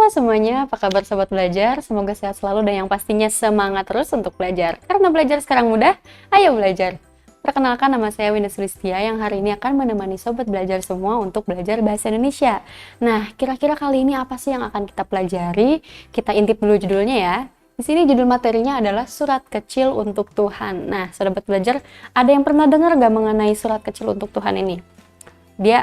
semuanya, apa kabar Sobat Belajar? Semoga sehat selalu dan yang pastinya semangat terus untuk belajar. Karena belajar sekarang mudah, ayo belajar. Perkenalkan, nama saya Winda Sulistia yang hari ini akan menemani Sobat Belajar semua untuk belajar Bahasa Indonesia. Nah, kira-kira kali ini apa sih yang akan kita pelajari? Kita intip dulu judulnya ya. Di sini judul materinya adalah Surat Kecil untuk Tuhan. Nah, Sobat Belajar, ada yang pernah dengar gak mengenai Surat Kecil untuk Tuhan ini? Dia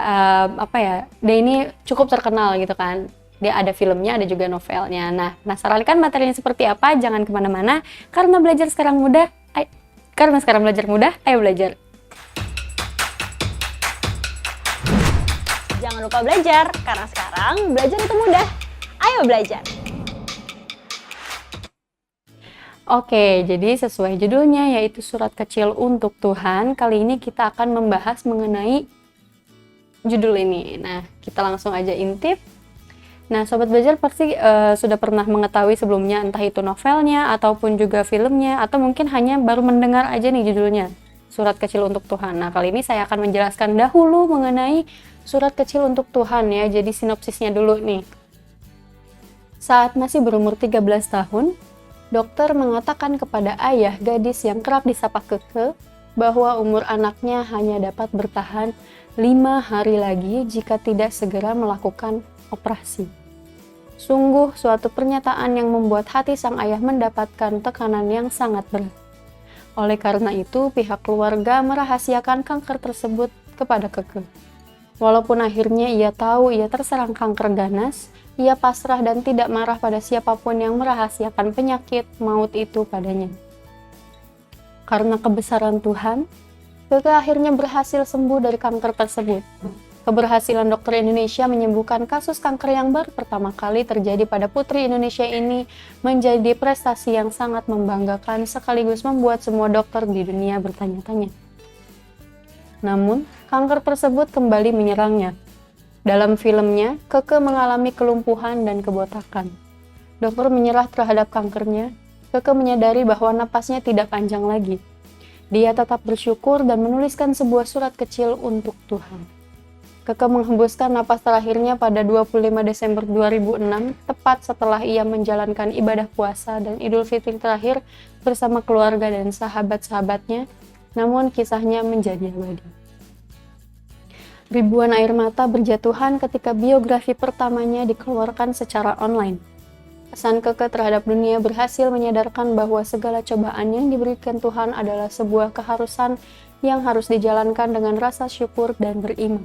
dia ini cukup terkenal gitu kan. Dia ada filmnya, ada juga novelnya. Nah, penasaran kan materinya seperti apa? Jangan kemana-mana, karena belajar sekarang mudah. Karena sekarang belajar mudah, ayo belajar. Jangan lupa belajar, karena sekarang belajar itu mudah. Ayo belajar. Oke, jadi sesuai judulnya yaitu Surat Kecil untuk Tuhan. Kali ini kita akan membahas mengenai judul ini. Nah, kita langsung aja intip. Nah, Sobat Belajar pasti sudah pernah mengetahui sebelumnya, entah itu novelnya ataupun juga filmnya, atau mungkin hanya baru mendengar aja nih judulnya, Surat Kecil untuk Tuhan. Nah, kali ini saya akan menjelaskan dahulu mengenai Surat Kecil untuk Tuhan ya. Jadi sinopsisnya dulu nih. Saat masih berumur 13 tahun, dokter mengatakan kepada ayah gadis yang kerap disapa Keke bahwa umur anaknya hanya dapat bertahan 5 hari lagi jika tidak segera melakukan operasi. Sungguh suatu pernyataan yang membuat hati sang ayah mendapatkan tekanan yang sangat berat. Oleh karena itu, pihak keluarga merahasiakan kanker tersebut kepada Keke. Walaupun akhirnya ia tahu ia terserang kanker ganas, ia pasrah dan tidak marah pada siapapun yang merahasiakan penyakit maut itu padanya. Karena kebesaran Tuhan, Keke akhirnya berhasil sembuh dari kanker tersebut. Keberhasilan dokter Indonesia menyembuhkan kasus kanker yang baru pertama kali terjadi pada putri Indonesia ini menjadi prestasi yang sangat membanggakan sekaligus membuat semua dokter di dunia bertanya-tanya. Namun, kanker tersebut kembali menyerangnya. Dalam filmnya, Keke mengalami kelumpuhan dan kebotakan. Dokter menyerah terhadap kankernya. Keke menyadari bahwa napasnya tidak panjang lagi. Dia tetap bersyukur dan menuliskan sebuah surat kecil untuk Tuhan. Keke menghembuskan napas terakhirnya pada 25 Desember 2006, tepat setelah ia menjalankan ibadah puasa dan Idul Fitri terakhir bersama keluarga dan sahabat-sahabatnya, namun kisahnya menjadi abadi. Ribuan air mata berjatuhan ketika biografi pertamanya dikeluarkan secara online. Pesan Keke terhadap dunia berhasil menyadarkan bahwa segala cobaan yang diberikan Tuhan adalah sebuah keharusan yang harus dijalankan dengan rasa syukur dan beriman.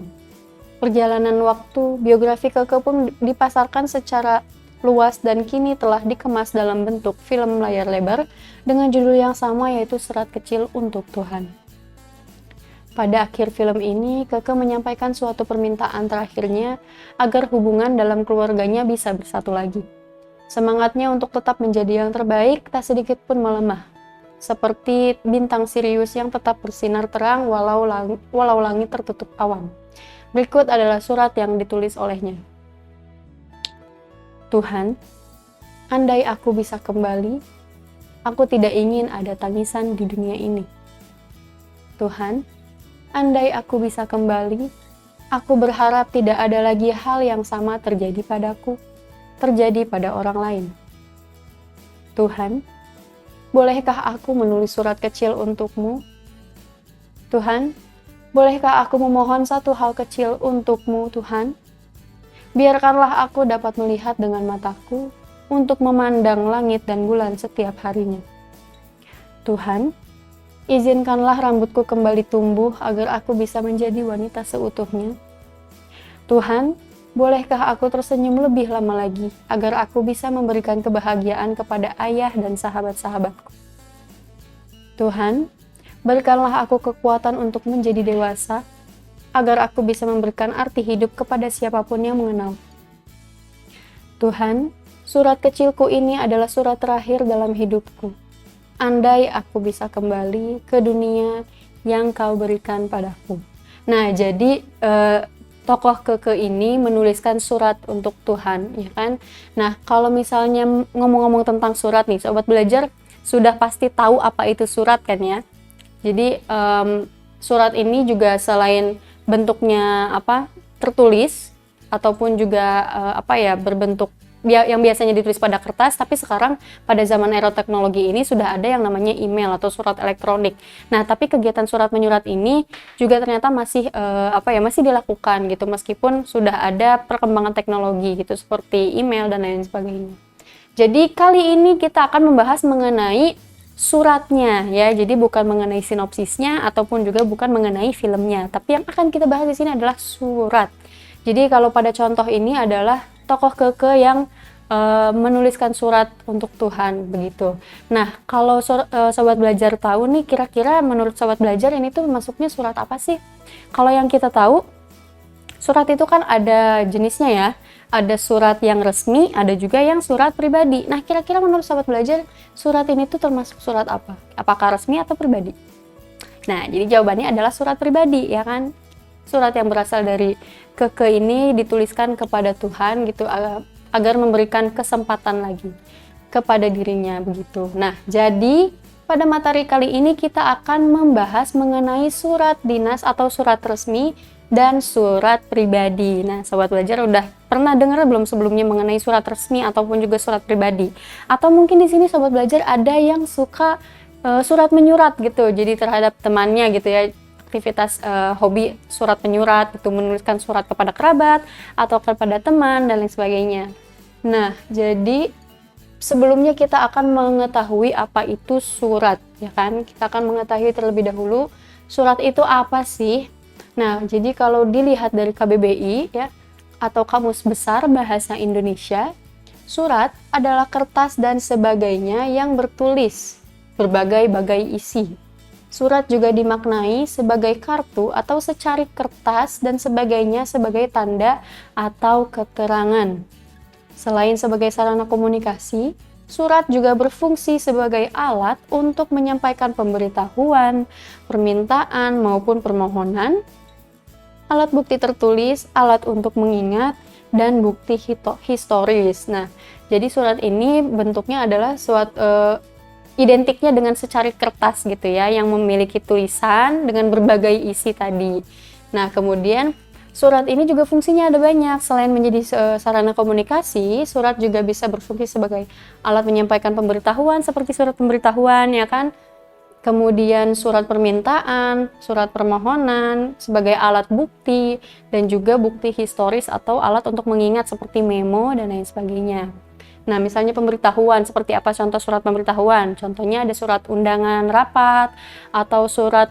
Perjalanan waktu, biografi Keke pun dipasarkan secara luas dan kini telah dikemas dalam bentuk film layar lebar dengan judul yang sama yaitu Surat Kecil untuk Tuhan. Pada akhir film ini, Keke menyampaikan suatu permintaan terakhirnya agar hubungan dalam keluarganya bisa bersatu lagi. Semangatnya untuk tetap menjadi yang terbaik tak sedikit pun melemah. Seperti bintang Sirius yang tetap bersinar terang walau langit tertutup awan. Berikut adalah surat yang ditulis olehnya. Tuhan, andai aku bisa kembali, aku tidak ingin ada tangisan di dunia ini. Tuhan, andai aku bisa kembali, aku berharap tidak ada lagi hal yang sama terjadi padaku, terjadi pada orang lain. Tuhan, bolehkah aku menulis surat kecil untukmu? Tuhan, bolehkah aku memohon satu hal kecil untukmu, Tuhan? Biarkanlah aku dapat melihat dengan mataku untuk memandang langit dan bulan setiap harinya. Tuhan, izinkanlah rambutku kembali tumbuh agar aku bisa menjadi wanita seutuhnya. Tuhan, bolehkah aku tersenyum lebih lama lagi agar aku bisa memberikan kebahagiaan kepada ayah dan sahabat-sahabatku. Tuhan, berikanlah aku kekuatan untuk menjadi dewasa, agar aku bisa memberikan arti hidup kepada siapapun yang mengenal. Tuhan, surat kecilku ini adalah surat terakhir dalam hidupku. Andai aku bisa kembali ke dunia yang Kau berikan padaku. Nah, jadi tokoh Keke ini menuliskan surat untuk Tuhan, ya kan? Nah, kalau misalnya ngomong-ngomong tentang surat nih, Sobat Belajar sudah pasti tahu apa itu surat kan ya? Jadi surat ini juga selain bentuknya tertulis ataupun juga berbentuk yang biasanya ditulis pada kertas, tapi sekarang pada zaman era teknologi ini sudah ada yang namanya email atau surat elektronik. Nah, tapi kegiatan surat menyurat ini juga ternyata masih masih dilakukan gitu, meskipun sudah ada perkembangan teknologi gitu seperti email dan lain sebagainya. Jadi kali ini kita akan membahas mengenai suratnya ya. Jadi bukan mengenai sinopsisnya ataupun juga bukan mengenai filmnya, tapi yang akan kita bahas di sini adalah surat. Jadi kalau pada contoh ini adalah tokoh Keke yang menuliskan surat untuk Tuhan begitu. Nah, kalau sobat belajar tahu nih, kira-kira menurut sobat belajar ini tuh masuknya surat apa sih? Kalau yang kita tahu, surat itu kan ada jenisnya ya. Ada surat yang resmi, ada juga yang surat pribadi. Nah, kira-kira menurut sobat belajar, surat ini tuh termasuk surat apa? Apakah resmi atau pribadi? Nah, jadi jawabannya adalah surat pribadi, ya kan? Surat yang berasal dari Keke ini dituliskan kepada Tuhan gitu, agar memberikan kesempatan lagi kepada dirinya begitu. Nah, jadi pada materi kali ini kita akan membahas mengenai surat dinas atau surat resmi dan surat pribadi. Nah, sobat belajar udah pernah dengar belum sebelumnya mengenai surat resmi ataupun juga surat pribadi? Atau mungkin di sini sobat belajar ada yang suka surat menyurat gitu, jadi terhadap temannya gitu ya, aktivitas hobi surat menyurat itu, menuliskan surat kepada kerabat atau kepada teman dan lain sebagainya. Nah, jadi sebelumnya kita akan mengetahui apa itu surat, ya kan? Kita akan mengetahui terlebih dahulu surat itu apa sih. Nah, jadi kalau dilihat dari KBBI ya, atau Kamus Besar Bahasa Indonesia, surat adalah kertas dan sebagainya yang bertulis berbagai-bagai isi. Surat juga dimaknai sebagai kartu atau secarik kertas dan sebagainya sebagai tanda atau keterangan. Selain sebagai sarana komunikasi, surat juga berfungsi sebagai alat untuk menyampaikan pemberitahuan, permintaan maupun permohonan, alat bukti tertulis, alat untuk mengingat, dan bukti historis. Nah, jadi surat ini bentuknya adalah identiknya dengan secarik kertas gitu ya, yang memiliki tulisan dengan berbagai isi tadi. Nah, kemudian surat ini juga fungsinya ada banyak. Selain menjadi sarana komunikasi, surat juga bisa berfungsi sebagai alat menyampaikan pemberitahuan seperti surat pemberitahuan ya kan. Kemudian surat permintaan, surat permohonan sebagai alat bukti, dan juga bukti historis atau alat untuk mengingat seperti memo dan lain sebagainya. Nah, misalnya pemberitahuan, seperti apa contoh surat pemberitahuan? Contohnya ada surat undangan rapat, atau surat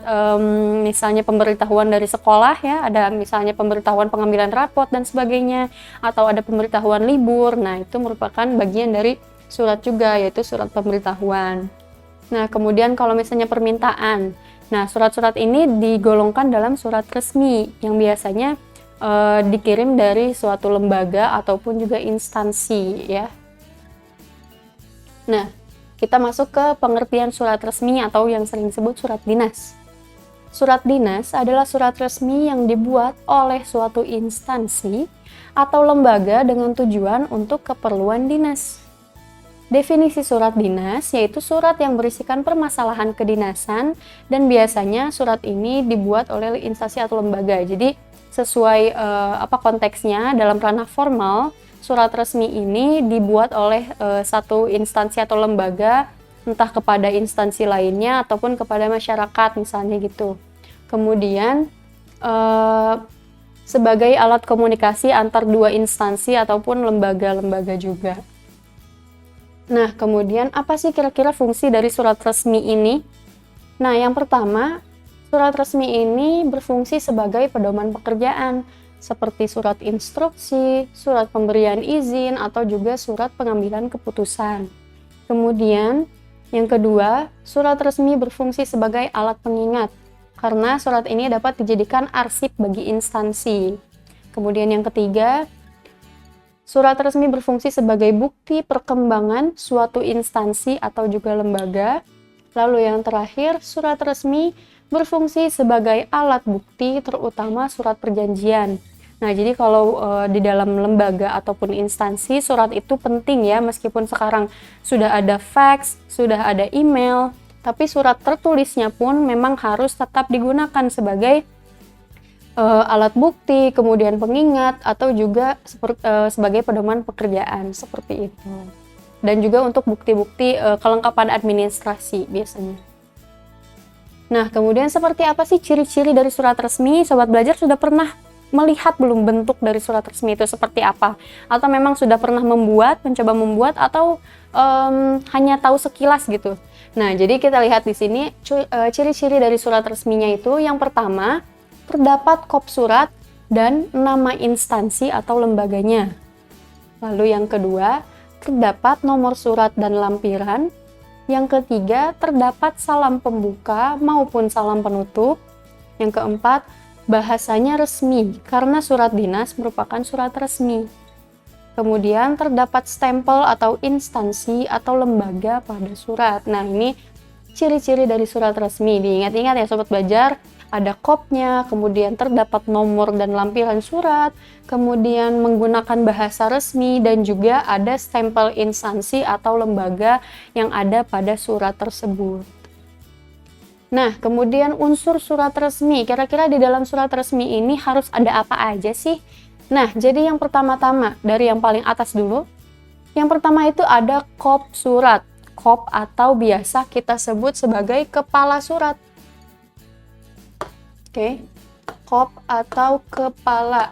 misalnya pemberitahuan dari sekolah ya, ada misalnya pemberitahuan pengambilan rapot dan sebagainya, atau ada pemberitahuan libur. Nah, itu merupakan bagian dari surat juga, yaitu surat pemberitahuan. Nah, kemudian kalau misalnya permintaan, nah surat-surat ini digolongkan dalam surat resmi yang biasanya dikirim dari suatu lembaga ataupun juga instansi ya. Nah, kita masuk ke pengertian surat resmi atau yang sering disebut surat dinas. Surat dinas adalah surat resmi yang dibuat oleh suatu instansi atau lembaga dengan tujuan untuk keperluan dinas. Definisi surat dinas yaitu surat yang berisikan permasalahan kedinasan, dan biasanya surat ini dibuat oleh instansi atau lembaga. Jadi sesuai konteksnya dalam ranah formal, surat resmi ini dibuat oleh satu instansi atau lembaga, entah kepada instansi lainnya ataupun kepada masyarakat misalnya gitu. Kemudian sebagai alat komunikasi antar dua instansi ataupun lembaga-lembaga juga. Nah, kemudian apa sih kira-kira fungsi dari surat resmi ini? Nah, yang pertama, surat resmi ini berfungsi sebagai pedoman pekerjaan, seperti surat instruksi, surat pemberian izin, atau juga surat pengambilan keputusan. Kemudian, yang kedua, surat resmi berfungsi sebagai alat pengingat, karena surat ini dapat dijadikan arsip bagi instansi. Kemudian yang ketiga, surat resmi berfungsi sebagai bukti perkembangan suatu instansi atau juga lembaga. Lalu yang terakhir, surat resmi berfungsi sebagai alat bukti, terutama surat perjanjian. Nah, jadi kalau di dalam lembaga ataupun instansi, surat itu penting ya, meskipun sekarang sudah ada fax, sudah ada email, tapi surat tertulisnya pun memang harus tetap digunakan sebagai alat bukti, kemudian pengingat, atau juga sebagai pedoman pekerjaan seperti itu. Dan juga untuk bukti-bukti kelengkapan administrasi biasanya. Nah, kemudian seperti apa sih ciri-ciri dari surat resmi? Sobat Belajar sudah pernah melihat belum bentuk dari surat resmi itu seperti apa? Atau memang sudah pernah mencoba membuat, atau hanya tahu sekilas gitu? Nah, jadi kita lihat di sini ciri-ciri dari surat resminya itu, yang pertama, terdapat kop surat dan nama instansi atau lembaganya. Lalu yang kedua, terdapat nomor surat dan lampiran. Yang ketiga, terdapat salam pembuka maupun salam penutup. Yang keempat, bahasanya resmi, karena surat dinas merupakan surat resmi. Kemudian terdapat stempel atau instansi atau lembaga pada surat. Nah, ini ciri-ciri dari surat resmi. Diingat-ingat ya Sobat Belajar, ada kopnya, kemudian terdapat nomor dan lampiran surat, kemudian menggunakan bahasa resmi, dan juga ada stempel instansi atau lembaga yang ada pada surat tersebut. Nah, kemudian unsur surat resmi, kira-kira di dalam surat resmi ini harus ada apa aja sih? Nah, jadi yang pertama-tama, dari yang paling atas dulu, yang pertama itu ada kop surat. Kop atau biasa kita sebut sebagai kepala surat. Oke, kop atau kepala.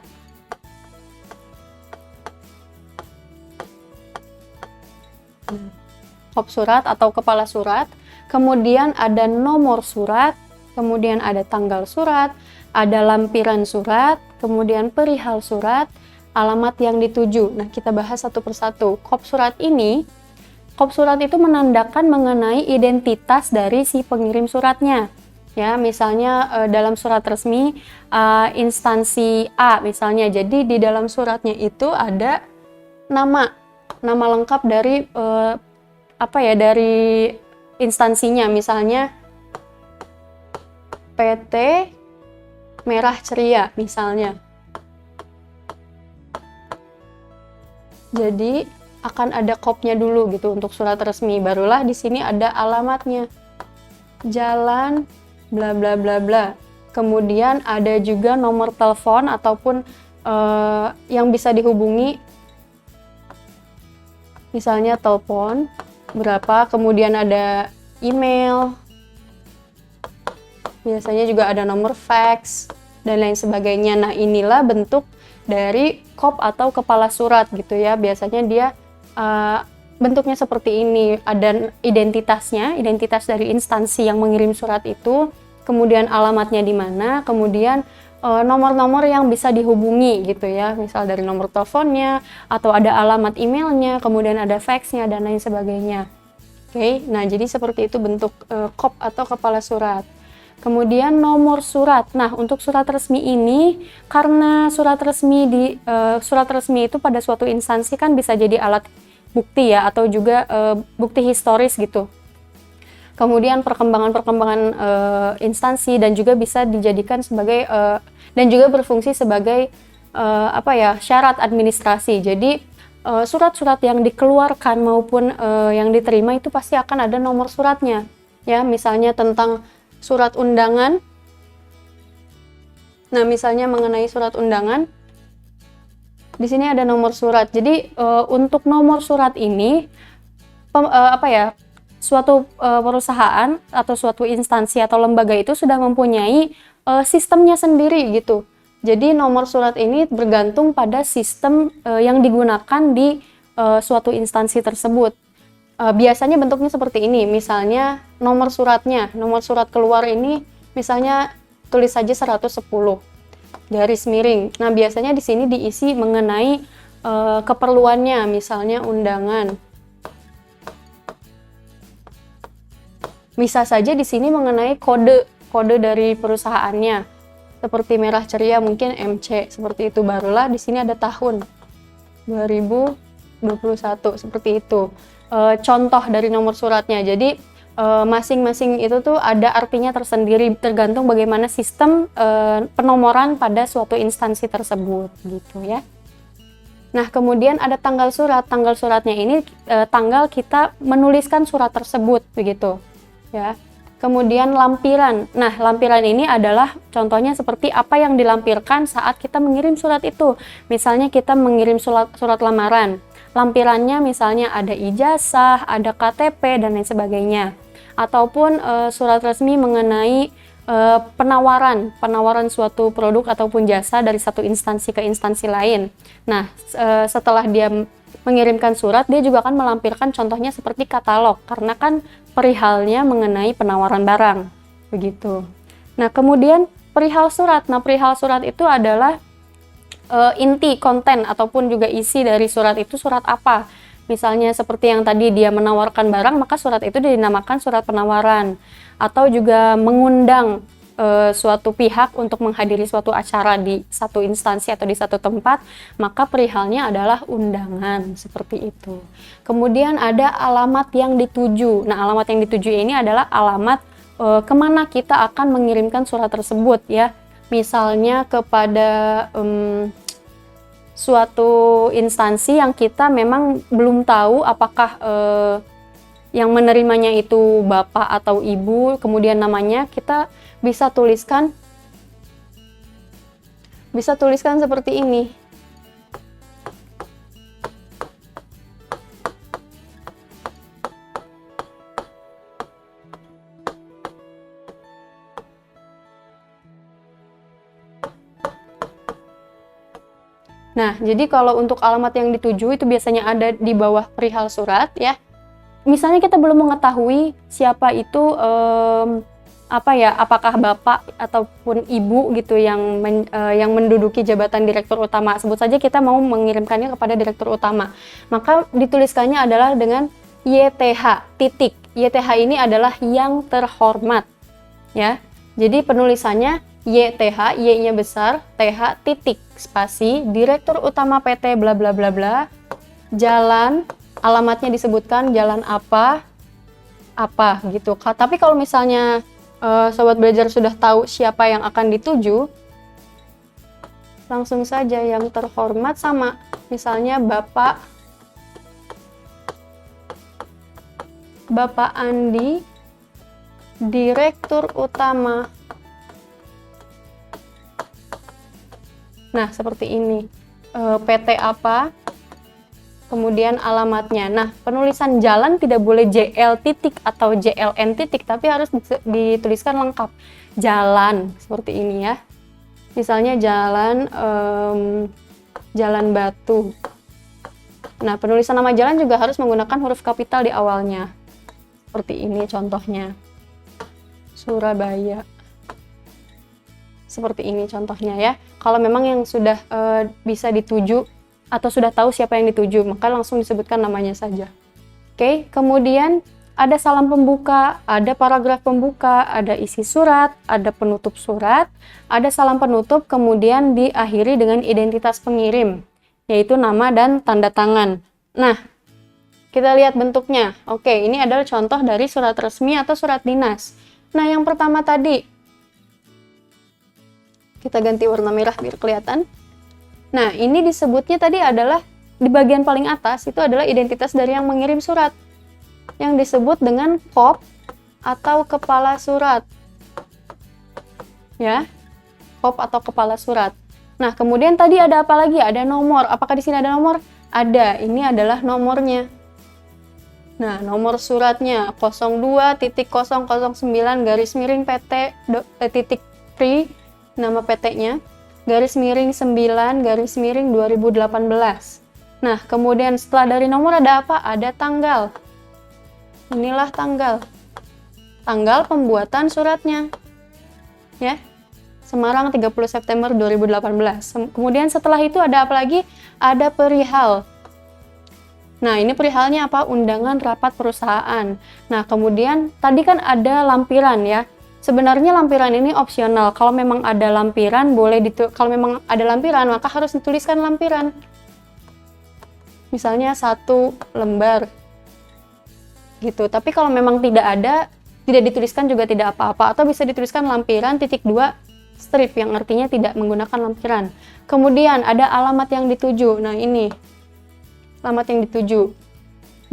Kop surat atau kepala surat. Kemudian ada nomor surat, kemudian ada tanggal surat, ada lampiran surat, kemudian perihal surat, alamat yang dituju. Nah, kita bahas satu persatu. Kop surat itu menandakan mengenai identitas dari si pengirim suratnya. Ya, misalnya dalam surat resmi instansi A misalnya, jadi di dalam suratnya itu ada nama lengkap dari dari instansinya, misalnya PT Merah Ceria misalnya. Jadi akan ada kopnya dulu gitu untuk surat resmi, barulah di sini ada alamatnya. Jalan bla bla bla bla. Kemudian ada juga nomor telepon ataupun yang bisa dihubungi, misalnya telepon berapa, kemudian ada email, biasanya juga ada nomor fax dan lain sebagainya. Nah, inilah bentuk dari kop atau kepala surat gitu ya. Biasanya dia bentuknya seperti ini, ada identitasnya, identitas dari instansi yang mengirim surat itu, kemudian alamatnya di mana, kemudian nomor-nomor yang bisa dihubungi gitu ya, misal dari nomor teleponnya, atau ada alamat emailnya, kemudian ada faxnya dan lain sebagainya. Oke, nah jadi seperti itu bentuk kop atau kepala surat. Kemudian nomor surat. Nah, untuk surat resmi ini, karena surat resmi itu pada suatu instansi kan bisa jadi alat bukti ya, atau juga bukti historis gitu. Kemudian perkembangan instansi, dan juga bisa dijadikan sebagai dan juga berfungsi sebagai syarat administrasi. Jadi surat-surat yang dikeluarkan maupun yang diterima itu pasti akan ada nomor suratnya. Ya, misalnya tentang surat undangan. Nah, misalnya mengenai surat undangan, di sini ada nomor surat. Jadi untuk nomor surat ini suatu perusahaan atau suatu instansi atau lembaga itu sudah mempunyai sistemnya sendiri gitu. Jadi nomor surat ini bergantung pada sistem yang digunakan di suatu instansi tersebut. Biasanya bentuknya seperti ini. Misalnya nomor surat keluar ini misalnya tulis saja 110 garis miring. Nah, biasanya di sini diisi mengenai keperluannya, misalnya undangan. Bisa saja di sini mengenai kode dari perusahaannya. Seperti Merah Ceria mungkin MC, seperti itu. Barulah di sini ada tahun 2021, seperti itu. Contoh dari nomor suratnya. Jadi masing-masing itu tuh ada artinya tersendiri, tergantung bagaimana sistem penomoran pada suatu instansi tersebut gitu ya. Nah, kemudian ada tanggal surat. Tanggal suratnya ini tanggal kita menuliskan surat tersebut begitu ya. Kemudian lampiran. Nah, lampiran ini adalah contohnya seperti apa yang dilampirkan saat kita mengirim surat itu. Misalnya kita mengirim surat lamaran. Lampirannya misalnya ada ijazah, ada KTP, dan lain sebagainya. Ataupun surat resmi mengenai penawaran suatu produk ataupun jasa dari satu instansi ke instansi lain. Nah, setelah dia mengirimkan surat, dia juga akan melampirkan contohnya seperti katalog, karena kan perihalnya mengenai penawaran barang, begitu. Nah, kemudian perihal surat. Nah, perihal surat itu adalah inti konten ataupun juga isi dari surat itu surat apa. Misalnya seperti yang tadi dia menawarkan barang, maka surat itu dinamakan surat penawaran. Atau juga mengundang suatu pihak untuk menghadiri suatu acara di satu instansi atau di satu tempat, maka perihalnya adalah undangan, seperti itu. Kemudian ada alamat yang dituju. Nah, alamat yang dituju ini adalah alamat kemana kita akan mengirimkan surat tersebut, ya. Misalnya kepada suatu instansi yang kita memang belum tahu apakah yang menerimanya itu bapak atau ibu, kemudian namanya kita bisa tuliskan seperti ini. Nah, jadi kalau untuk alamat yang dituju itu biasanya ada di bawah perihal surat, ya. Misalnya kita belum mengetahui siapa itu apakah bapak ataupun ibu gitu yang menduduki jabatan direktur utama. Sebut saja kita mau mengirimkannya kepada direktur utama. Maka dituliskannya adalah dengan YTH titik. YTH ini adalah yang terhormat, ya. Jadi penulisannya YTH, Y-nya besar, TH titik spasi direktur utama PT bla bla bla bla. Jalan, alamatnya disebutkan jalan apa gitu. Tapi kalau misalnya sobat belajar sudah tahu siapa yang akan dituju, langsung saja yang terhormat sama misalnya Bapak Andi, Direktur Utama. Nah, seperti ini. PT apa, kemudian alamatnya. Nah, penulisan jalan tidak boleh JL titik atau JLN titik, tapi harus dituliskan lengkap. Jalan, seperti ini ya. Misalnya Jalan Batu. Nah, penulisan nama jalan juga harus menggunakan huruf kapital di awalnya. Seperti ini contohnya. Surabaya. Seperti ini contohnya ya. Kalau memang yang sudah bisa dituju atau sudah tahu siapa yang dituju, maka langsung disebutkan namanya saja. Oke, kemudian ada salam pembuka, ada paragraf pembuka, ada isi surat, ada penutup surat, ada salam penutup, kemudian diakhiri dengan identitas pengirim, yaitu nama dan tanda tangan. Nah, kita lihat bentuknya. Oke, ini adalah contoh dari surat resmi atau surat dinas. Nah, yang pertama tadi, kita ganti warna merah biar kelihatan. Nah, ini disebutnya tadi adalah di bagian paling atas itu adalah identitas dari yang mengirim surat, yang disebut dengan kop atau kepala surat. Ya, kop atau kepala surat. Nah, kemudian tadi ada apa lagi? Ada nomor. Apakah di sini ada nomor? Ada. Ini adalah nomornya. Nah, nomor suratnya 02.009 PT .pri, nama PT-nya. _9 2018. Nah, kemudian setelah dari nomor ada apa? Ada tanggal. Inilah tanggal. Tanggal pembuatan suratnya. Ya. Semarang 30 September 2018. Kemudian setelah itu ada apa lagi? Ada perihal. Nah, ini perihalnya apa? Undangan rapat perusahaan. Nah, kemudian tadi kan ada lampiran ya. Sebenarnya lampiran ini opsional. Kalau memang ada lampiran kalau memang ada lampiran maka harus dituliskan lampiran. Misalnya 1 lembar. Gitu. Tapi kalau memang tidak ada, tidak dituliskan juga tidak apa-apa, atau bisa dituliskan lampiran _2 strip yang artinya tidak menggunakan lampiran. Kemudian ada alamat yang dituju. Nah, ini alamat yang dituju.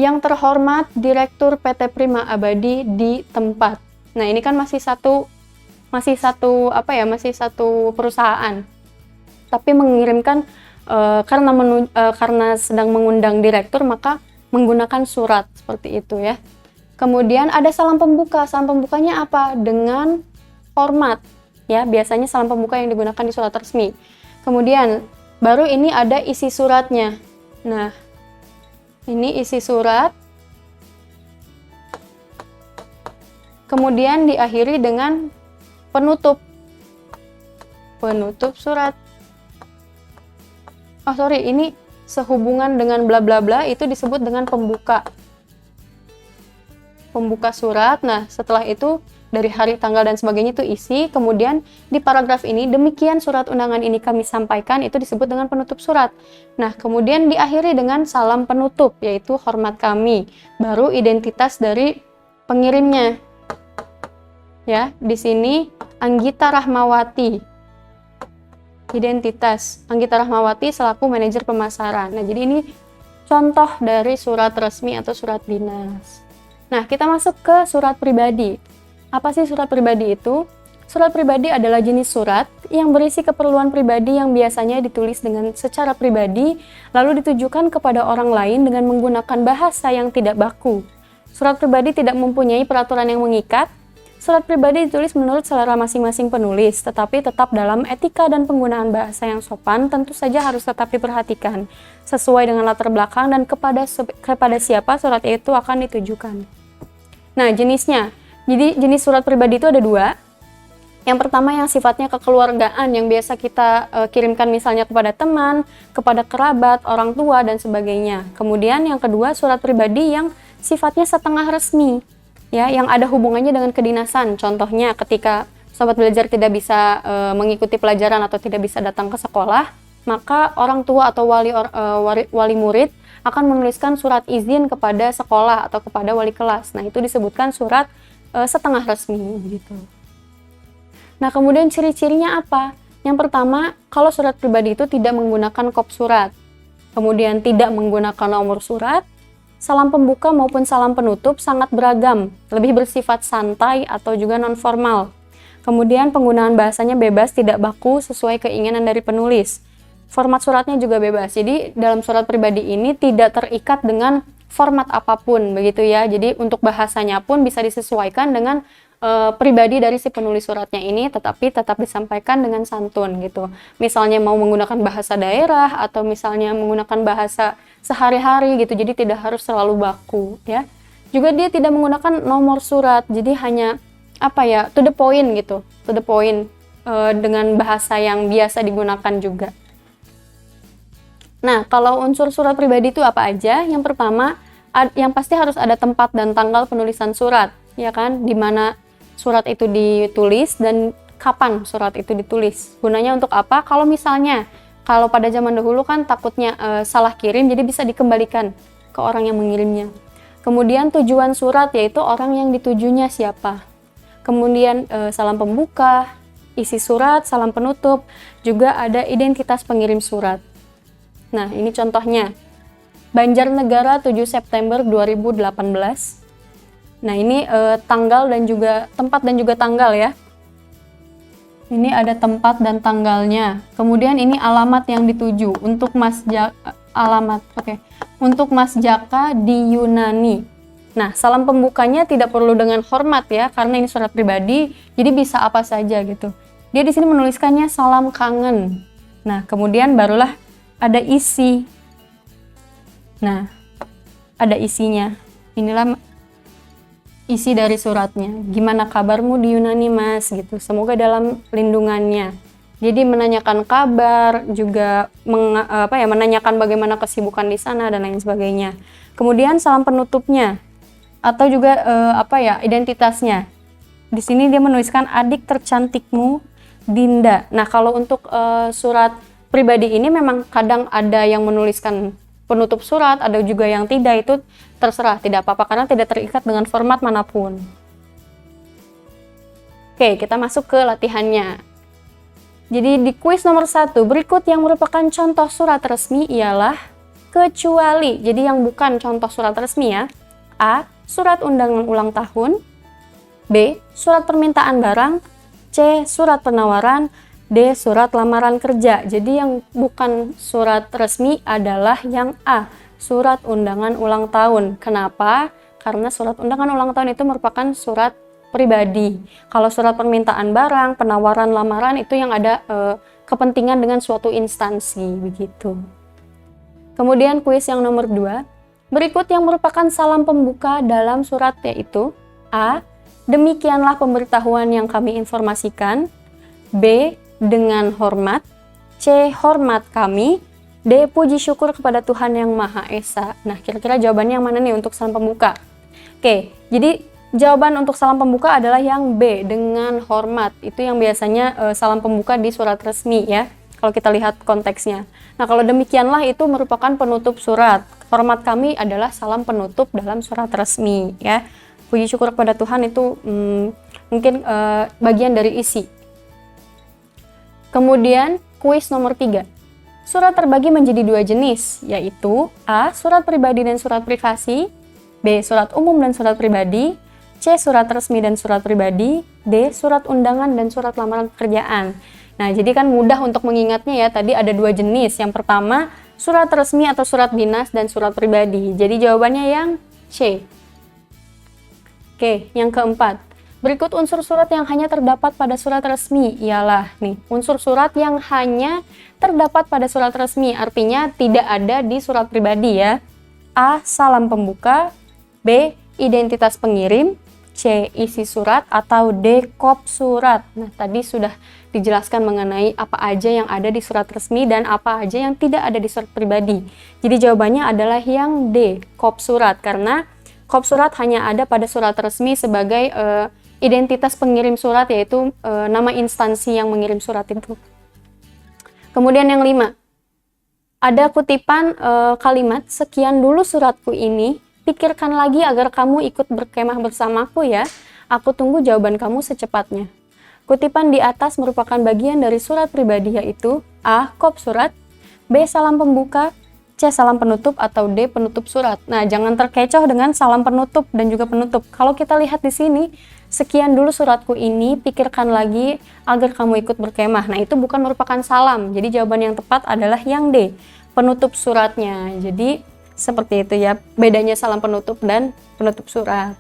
Yang terhormat Direktur PT Prima Abadi di tempat. Nah, ini kan masih satu perusahaan. Tapi mengirimkan karena sedang mengundang direktur, maka menggunakan surat seperti itu ya. Kemudian ada salam pembuka. Salam pembukanya apa? Dengan format ya. Biasanya salam pembuka yang digunakan di surat resmi. Kemudian baru ini ada isi suratnya. Nah, ini isi surat. Kemudian diakhiri dengan penutup surat. Oh sorry, ini sehubungan dengan bla bla bla itu disebut dengan pembuka surat. Nah, setelah itu dari hari, tanggal, dan sebagainya itu isi. Kemudian di paragraf ini, demikian surat undangan ini kami sampaikan, itu disebut dengan penutup surat. Nah, kemudian diakhiri dengan salam penutup, yaitu hormat kami. Baru identitas dari pengirimnya. Ya, di sini Anggita Rahmawati. Identitas Anggita Rahmawati selaku manajer pemasaran. Nah, jadi ini contoh dari surat resmi atau surat dinas. Nah, kita masuk ke surat pribadi. Apa sih surat pribadi itu? Surat pribadi adalah jenis surat yang berisi keperluan pribadi yang biasanya ditulis dengan secara pribadi, lalu ditujukan kepada orang lain dengan menggunakan bahasa yang tidak baku. Surat pribadi tidak mempunyai peraturan yang mengikat. Surat pribadi ditulis menurut selera masing-masing penulis, tetapi tetap dalam etika dan penggunaan bahasa yang sopan, tentu saja harus tetap diperhatikan, sesuai dengan latar belakang dan kepada siapa surat itu akan ditujukan. Nah, jenisnya. Jadi, jenis surat pribadi itu ada dua. Yang pertama yang sifatnya kekeluargaan, yang biasa kita kirimkan misalnya kepada teman, kepada kerabat, orang tua, dan sebagainya. Kemudian yang kedua, surat pribadi yang sifatnya setengah resmi. Ya, yang ada hubungannya dengan kedinasan. Contohnya ketika sobat belajar tidak bisa mengikuti pelajaran atau tidak bisa datang ke sekolah, maka orang tua atau wali murid akan menuliskan surat izin kepada sekolah atau kepada wali kelas. Nah, itu disebutkan surat setengah resmi gitu. Nah, kemudian ciri-cirinya apa? Yang pertama, kalau surat pribadi itu tidak menggunakan kop surat. Kemudian tidak menggunakan nomor surat. Salam pembuka maupun salam penutup sangat beragam, lebih bersifat santai atau juga non-formal. Kemudian penggunaan bahasanya bebas, tidak baku, sesuai keinginan dari penulis. Format suratnya juga bebas, jadi dalam surat pribadi ini tidak terikat dengan format apapun, begitu ya. Jadi untuk bahasanya pun bisa disesuaikan dengan pribadi dari si penulis suratnya ini, tetapi tetap disampaikan dengan santun gitu. Misalnya mau menggunakan bahasa daerah atau misalnya menggunakan bahasa sehari-hari gitu, jadi tidak harus selalu baku ya. Juga dia tidak menggunakan nomor surat, jadi hanya to the point gitu, dengan bahasa yang biasa digunakan juga. Nah, kalau unsur surat pribadi itu apa aja? Yang pertama, yang pasti harus ada tempat dan tanggal penulisan surat, ya kan, di mana surat itu ditulis dan kapan surat itu ditulis. Gunanya untuk apa? Kalau pada zaman dahulu kan takutnya salah kirim, jadi bisa dikembalikan ke orang yang mengirimnya. Kemudian tujuan surat, yaitu orang yang ditujunya siapa. Kemudian salam pembuka, isi surat, salam penutup, juga ada identitas pengirim surat. Nah, ini contohnya. Banjarnegara 7 September 2018. Nah, ini tanggal dan juga tempat dan juga tanggal ya. Ini ada tempat dan tanggalnya. Kemudian ini alamat yang dituju untuk untuk Mas Jaka di Yunani. Nah, salam pembukanya tidak perlu dengan hormat ya, karena ini surat pribadi, jadi bisa apa saja gitu. Dia di sini menuliskannya salam kangen. Nah, kemudian barulah ada isi. Nah, ada isinya. Inilah isi dari suratnya. Gimana kabarmu di Yunani, Mas? Gitu. Semoga dalam lindungannya. Jadi menanyakan kabar, juga menanyakan bagaimana kesibukan di sana dan lain sebagainya. Kemudian salam penutupnya atau juga identitasnya. Di sini dia menuliskan adik tercantikmu Dinda. Nah, kalau untuk surat pribadi ini memang kadang ada yang menuliskan penutup surat, ada juga yang tidak, itu terserah, tidak apa-apa karena tidak terikat dengan format manapun. Oke, kita masuk ke latihannya. Jadi di kuis nomor 1 berikut yang merupakan contoh surat resmi ialah kecuali. Jadi yang bukan contoh surat resmi ya. A. Surat undangan ulang tahun. B. Surat permintaan barang. C. Surat penawaran. D. Surat lamaran kerja. Jadi yang bukan surat resmi adalah yang A. Surat undangan ulang tahun. Kenapa? Karena surat undangan ulang tahun itu merupakan surat pribadi. Kalau surat permintaan barang, penawaran, lamaran itu yang ada kepentingan dengan suatu instansi begitu. Kemudian kuis yang nomor 2. Berikut yang merupakan salam pembuka dalam surat yaitu A. Demikianlah pemberitahuan yang kami informasikan. B. Dengan hormat. C. Hormat kami. D. Puji syukur kepada Tuhan Yang Maha Esa. Nah, kira-kira jawabannya yang mana nih untuk salam pembuka? Oke, jadi jawaban untuk salam pembuka adalah yang B, dengan hormat. Itu yang biasanya salam pembuka di surat resmi ya, kalau kita lihat konteksnya. Nah, kalau demikianlah itu merupakan penutup surat. Hormat kami adalah salam penutup dalam surat resmi ya. Puji syukur kepada Tuhan itu mungkin bagian dari isi. Kemudian kuis nomor 3. Surat terbagi menjadi 2 jenis, yaitu A. Surat pribadi dan surat privasi. B. Surat umum dan surat pribadi. C. Surat resmi dan surat pribadi. D. Surat undangan dan surat lamaran pekerjaan. Nah, jadi kan mudah untuk mengingatnya ya, tadi ada 2 jenis. Yang pertama, surat resmi atau surat dinas dan surat pribadi. Jadi jawabannya yang C. Oke, yang keempat. Berikut unsur surat yang hanya terdapat pada surat resmi. Ialah nih, unsur surat yang hanya terdapat pada surat resmi. Artinya tidak ada di surat pribadi ya. A. Salam pembuka. B. Identitas pengirim. C. Isi surat. Atau D. Kop surat. Nah, tadi sudah dijelaskan mengenai apa aja yang ada di surat resmi dan apa aja yang tidak ada di surat pribadi. Jadi jawabannya adalah yang D. Kop surat. Karena kop surat hanya ada pada surat resmi sebagai identitas pengirim surat, yaitu nama instansi yang mengirim surat itu. Kemudian yang 5. Ada kutipan kalimat, sekian dulu suratku ini, pikirkan lagi agar kamu ikut berkemah bersamaku ya. Aku tunggu jawaban kamu secepatnya. Kutipan di atas merupakan bagian dari surat pribadi yaitu A. Kop surat, B. Salam pembuka, C. Salam penutup, atau D. Penutup surat. Nah, jangan terkecoh dengan salam penutup dan juga penutup. Kalau kita lihat di sini, sekian dulu suratku ini, pikirkan lagi agar kamu ikut berkemah. Nah, itu bukan merupakan salam. Jadi jawaban yang tepat adalah yang D. Penutup suratnya. Jadi seperti itu ya, bedanya salam penutup dan penutup surat.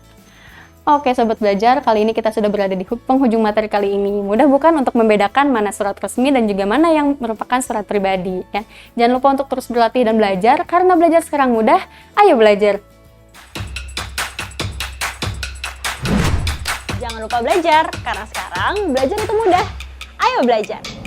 Oke Sobat Belajar, kali ini kita sudah berada di penghujung materi kali ini. Mudah bukan untuk membedakan mana surat resmi dan juga mana yang merupakan surat pribadi ya. Jangan lupa untuk terus berlatih dan belajar, karena belajar sekarang mudah, ayo belajar. Jangan lupa belajar, karena sekarang belajar itu mudah. Ayo belajar!